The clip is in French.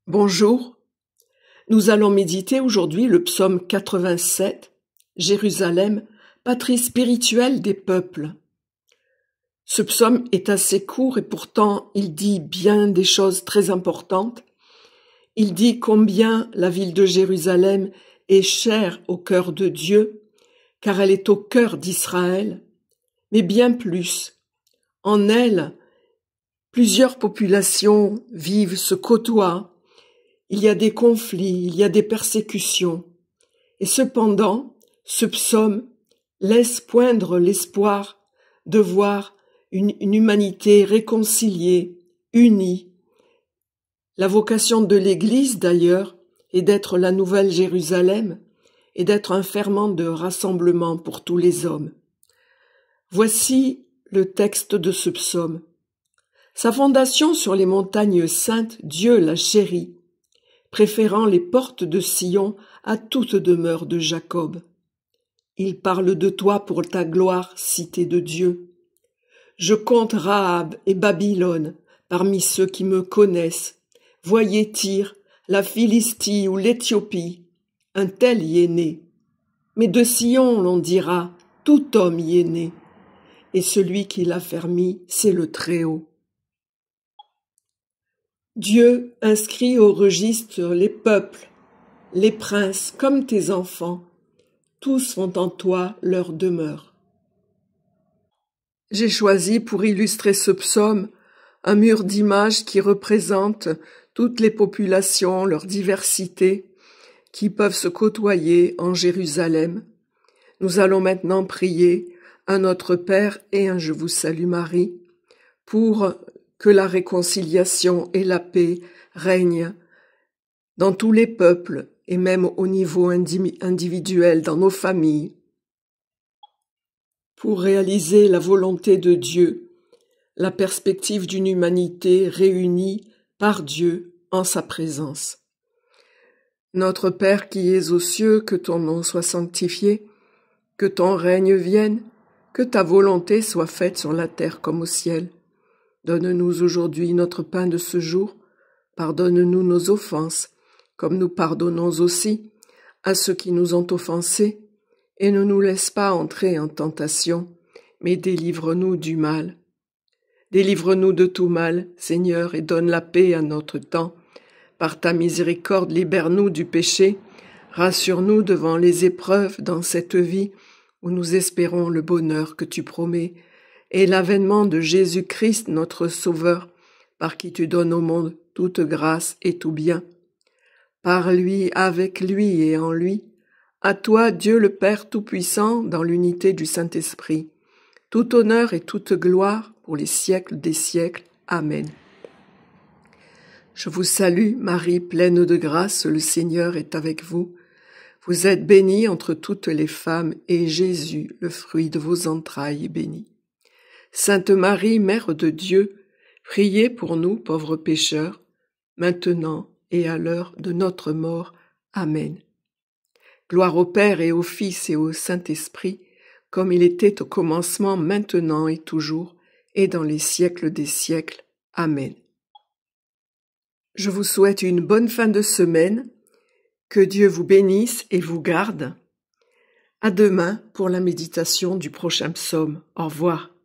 Bonjour, nous allons méditer aujourd'hui le psaume 87, Jérusalem, patrie spirituelle des peuples. Ce psaume est assez court et pourtant il dit bien des choses très importantes. Il dit combien la ville de Jérusalem est chère au cœur de Dieu, car elle est au cœur d'Israël, mais bien plus. En elle, plusieurs populations vivent, se côtoient. Il y a des conflits, il y a des persécutions. Et cependant, ce psaume laisse poindre l'espoir de voir une humanité réconciliée, unie. La vocation de l'Église, d'ailleurs, est d'être la nouvelle Jérusalem et d'être un ferment de rassemblement pour tous les hommes. Voici le texte de ce psaume. Sa fondation sur les montagnes saintes, Dieu l'a chérie, préférant les portes de Sion à toute demeure de Jacob. Il parle de toi pour ta gloire, cité de Dieu. Je compte Rahab et Babylone parmi ceux qui me connaissent. Voyez Tyr, la Philistie ou l'Éthiopie, un tel y est né. Mais de Sion l'on dira, tout homme y est né. Et celui qui l'a fermi, c'est le Très-Haut. Dieu inscrit au registre les peuples, les princes comme tes enfants, tous font en toi leur demeure. J'ai choisi pour illustrer ce psaume un mur d'images qui représente toutes les populations, leur diversité, qui peuvent se côtoyer en Jérusalem. Nous allons maintenant prier un Notre Père et un Je vous salue Marie pour que la réconciliation et la paix règnent dans tous les peuples et même au niveau individuel, dans nos familles, pour réaliser la volonté de Dieu, la perspective d'une humanité réunie par Dieu en sa présence. Notre Père qui es aux cieux, que ton nom soit sanctifié, que ton règne vienne, que ta volonté soit faite sur la terre comme au ciel. Donne-nous aujourd'hui notre pain de ce jour. Pardonne-nous nos offenses, comme nous pardonnons aussi à ceux qui nous ont offensés. Et ne nous laisse pas entrer en tentation, mais délivre-nous du mal. Délivre-nous de tout mal, Seigneur, et donne la paix à notre temps. Par ta miséricorde, libère-nous du péché. Rassure-nous devant les épreuves dans cette vie où nous espérons le bonheur que tu promets, et l'avènement de Jésus-Christ, notre Sauveur, par qui tu donnes au monde toute grâce et tout bien. Par lui, avec lui et en lui, à toi, Dieu le Père Tout-Puissant, dans l'unité du Saint-Esprit, tout honneur et toute gloire pour les siècles des siècles. Amen. Je vous salue, Marie, pleine de grâce, le Seigneur est avec vous. Vous êtes bénie entre toutes les femmes, et Jésus, le fruit de vos entrailles, est béni. Sainte Marie, Mère de Dieu, priez pour nous, pauvres pécheurs, maintenant et à l'heure de notre mort. Amen. Gloire au Père et au Fils et au Saint-Esprit, comme il était au commencement, maintenant et toujours, et dans les siècles des siècles. Amen. Je vous souhaite une bonne fin de semaine, que Dieu vous bénisse et vous garde. À demain pour la méditation du prochain psaume. Au revoir.